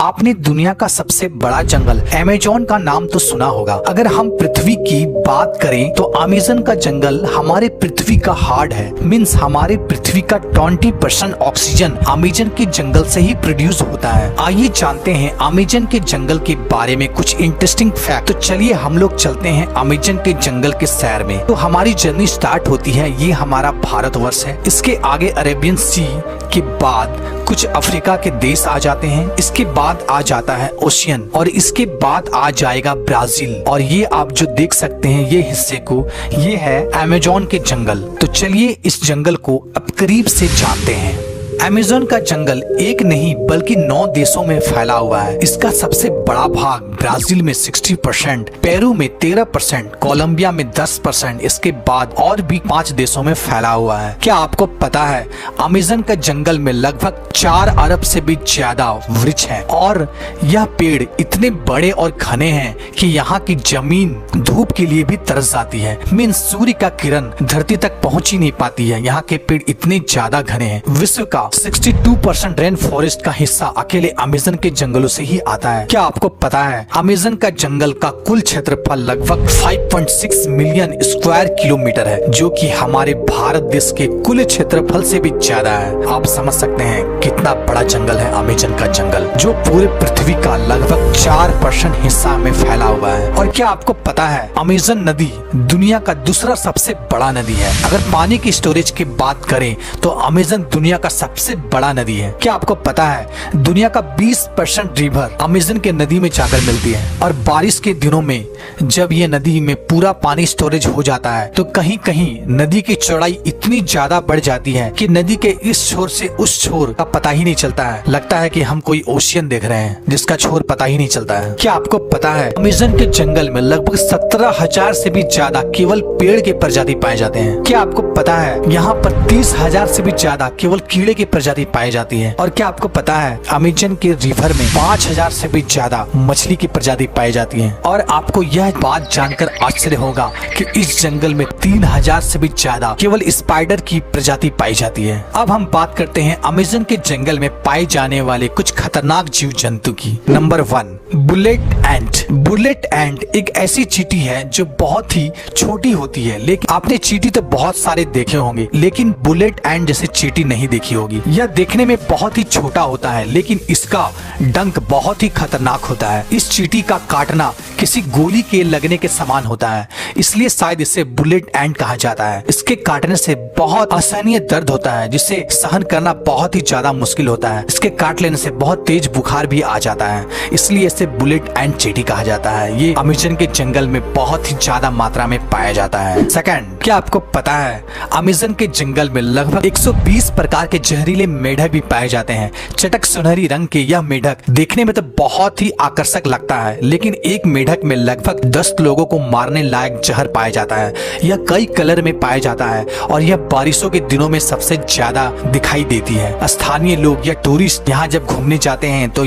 आपने दुनिया का सबसे बड़ा जंगल अमेज़न का नाम तो सुना होगा। अगर हम पृथ्वी की बात करें तो अमेज़न का जंगल हमारे पृथ्वी का हार्ट है। मीन्स हमारे पृथ्वी का 20% ऑक्सीजन अमेज़न के जंगल से ही प्रोड्यूस होता है। आइए जानते हैं अमेज़न के जंगल के बारे में कुछ इंटरेस्टिंग फैक्ट। तो चलिए हम लोग चलते हैं अमेज़न के जंगल के सैर में। तो हमारी जर्नी स्टार्ट होती है, ये हमारा भारतवर्ष है। इसके आगे अरेबियन सी के बाद कुछ अफ्रीका के देश आ जाते हैं। इसके बाद आ जाता है ओशियन और इसके बाद आ जाएगा ब्राजील। और ये आप जो देख सकते हैं ये हिस्से को, ये है अमेज़न के जंगल। तो चलिए इस जंगल को अब करीब से जानते हैं। अमेज़न का जंगल एक नहीं बल्कि 9 देशों में फैला हुआ है। इसका सबसे बड़ा भाग ब्राजील में 60%, पेरू में 13%, कोलंबिया में 10%, इसके बाद और भी 5 देशों में फैला हुआ है। क्या आपको पता है अमेज़न का जंगल में लगभग 4 अरब से भी ज्यादा वृक्ष हैं और यह पेड़ इतने बड़े और घने हैं कि यहाँ की जमीन धूप के लिए भी तरस जाती है। मीन्स सूर्य का किरण धरती तक पहुँच ही नहीं पाती है। यहाँ के पेड़ इतने ज्यादा घने हैं। विश्व का 62% रेन फॉरेस्ट का हिस्सा अकेले अमेज़न के जंगलों से ही आता है। क्या आपको पता है अमेज़न का जंगल का कुल क्षेत्रफल लगभग 5.6 मिलियन स्क्वायर किलोमीटर है, जो कि हमारे भारत देश के कुल क्षेत्रफल से भी ज्यादा है। आप समझ सकते हैं कितना बड़ा जंगल है अमेज़न का जंगल, जो पूरे पृथ्वी का लगभग 4% हिस्सा में फैला हुआ है। और क्या आपको पता है अमेज़न नदी दुनिया का दूसरा सबसे बड़ा नदी है। अगर पानी की स्टोरेज की बात करें तो अमेज़न दुनिया का सबसे बड़ा नदी है। क्या आपको पता है दुनिया का 20% रिवर अमेज़न के नदी में जाकर मिलती है। और बारिश के दिनों में जब ये नदी में पूरा पानी स्टोरेज हो जाता है तो कहीं कहीं नदी की चौड़ाई इतनी ज्यादा बढ़ जाती है कि नदी के इस छोर से उस छोर का पता ही नहीं चलता है। लगता है कि हम कोई ओशियन देख रहे हैं जिसका छोर पता ही नहीं चलता है। क्या आपको पता है अमेज़न के जंगल में लगभग 17,000 से भी ज्यादा केवल पेड़ के प्रजाति पाए जाते हैं। क्या आपको पता है यहाँ पर 30,000 से भी ज्यादा केवल कीड़े की प्रजाति पाई जाती है। और क्या आपको पता है अमेज़न के रिवर में 5,000 से भी ज्यादा मछली की प्रजाति पाई जाती है। और आपको यह बात जानकर आश्चर्य होगा कि इस जंगल में 3,000 से भी ज्यादा केवल स्पाइडर की प्रजाति पाई जाती है। अब हम बात करते हैं अमेज़न के जंगल में पाए जाने वाले कुछ खतरनाक जीव जंतु की। नंबर 1, बुलेट एंट। बुलेट एंट एक ऐसी चींटी है जो बहुत ही छोटी होती है। लेकिन आपने चींटी तो बहुत सारे देखे होंगे, लेकिन बुलेट एंट जैसे चींटी नहीं देखी होगी। यह देखने में बहुत ही छोटा होता है लेकिन इसका डंक बहुत ही खतरनाक होता है। इस चींटी का काटना किसी गोली के लगने के समान होता है, इसलिए शायद इसे बुलेट एंट कहा जाता है। इसके काटने से बहुत असहनीय दर्द होता है जिसे सहन करना बहुत ही ज्यादा मुश्किल होता है। इसके काट लेने से बहुत तेज बुखार भी आ जाता है, इसलिए इसे बुलेट एंट चींटी कहा जाता है। ये अमेज़न के जंगल में बहुत ही ज्यादा मात्रा में पाया जाता है। सेकंड, क्या आपको पता है अमेज़न के जंगल में लगभग 120 प्रकार के जहरीले मेढक भी पाए जाते हैं। चटक सुनहरी रंग के यह मेढक देखने में तो बहुत ही आकर्षक लगता है, लेकिन एक मेढक में लगभग 10 लोगों को मारने लायक जहर पाया जाता है। यह कई कलर में पाया जाता है और यह बारिशों के दिनों में सबसे ज्यादा दिखाई देती है। स्थानीय लोग या टूरिस्ट यहाँ जब घूमने जाते हैं तो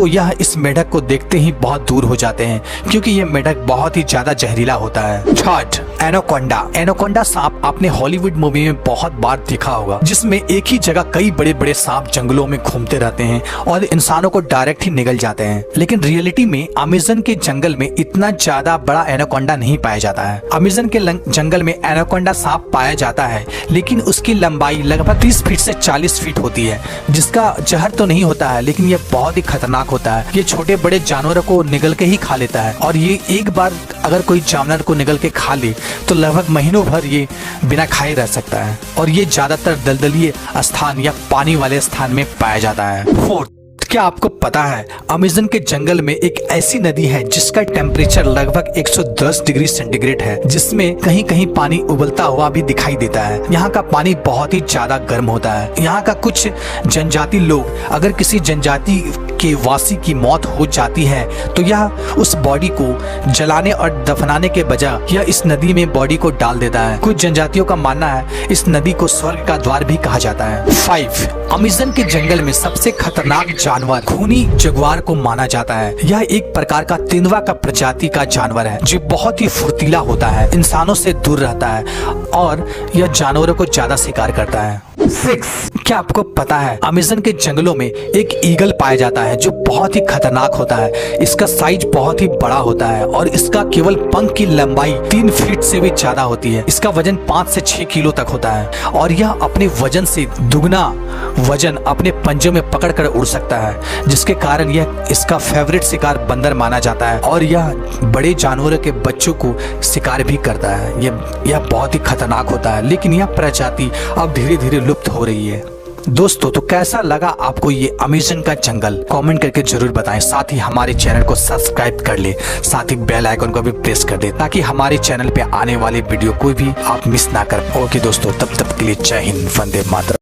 यह इस मेढक को देखते ही बहुत दूर हो जाते हैं, क्योंकि यह मेढक बहुत ही ज्यादा जहरीला होता है। Third, anaconda. एनाकोंडा सांप आपने हॉलीवुड मूवी में बहुत बार देखा होगा, जिसमें एक ही जगह कई बड़े बड़े सांप जंगलों में घूमते रहते हैं और इंसानों को डायरेक्ट ही निगल जाते हैं। लेकिन रियलिटी में अमेज़न के जंगल में इतना ज्यादा बड़ा एनाकोंडा नहीं पाया जाता है। अमेज़न के जंगल में एनाकोंडा सांप पाया जाता है, लेकिन उसकी लंबाई लगभग 30 फीट से 40 फीट होती है, जिसका जहर तो नहीं होता है लेकिन यह बहुत ही खतरनाक होता है। ये छोटे बड़े जानवरों को निगल के ही खा लेता है और ये एक बार अगर कोई जानवर को निगल के खा ले तो लगभग महीनों भर ये बिना खाए रह सकता है। और ये ज्यादातर दलदलीय स्थान या पानी वाले स्थान में पाया जाता है। फोर्थ, क्या आपको पता है अमेज़न के जंगल में एक ऐसी नदी है जिसका टेम्परेचर लगभग 110 डिग्री सेंटीग्रेड है, जिसमें कहीं कहीं पानी उबलता हुआ भी दिखाई देता है। यहाँ का पानी बहुत ही ज्यादा गर्म होता है। यहाँ का कुछ जनजाति लोग, अगर किसी जनजाति के वासी की मौत हो जाती है तो यह उस बॉडी को जलाने और दफनाने के बजाय यह इस नदी में बॉडी को डाल देता है। कुछ जनजातियों का मानना है इस नदी को स्वर्ग का द्वार भी कहा जाता है। 5, अमेज़न के जंगल में सबसे खतरनाक जानवर खूनी जगुआर को माना जाता है। यह एक प्रकार का तेंदुआ का प्रजाति का जानवर है जो बहुत ही फुर्तीला होता है, इंसानों से दूर रहता है और यह जानवरों को ज्यादा शिकार करता है। 6। क्या आपको पता है अमेज़न के जंगलों में एक ईगल पाया जाता है जो बहुत ही खतरनाक होता है। इसका साइज बहुत ही बड़ा होता है और इसका केवल पंख की लंबाई 3 फीट से भी ज्यादा होती है। इसका वजन 5 से 6 किलो तक होता है और यह अपने वजन से दुगना वजन अपने पंजों में पकड़ कर उड़ सकता है, जिसके कारण यह इसका फेवरेट शिकार बंदर माना जाता है और यह बड़े जानवरों के बच्चों को शिकार भी करता है। यह बहुत ही खतरनाक होता है, लेकिन यह प्रजाति अब धीरे धीरे लुप्त हो रही है। दोस्तों, तो कैसा लगा आपको ये अमेज़न का जंगल? कमेंट करके जरूर बताएं। साथ ही हमारे चैनल को सब्सक्राइब कर ले, साथ ही बेल आइकन को भी प्रेस कर दे ताकि हमारे चैनल पे आने वाले वीडियो कोई भी आप मिस ना कर। ओके दोस्तों, तब तक के लिए जय हिंद, वंदे मातरम।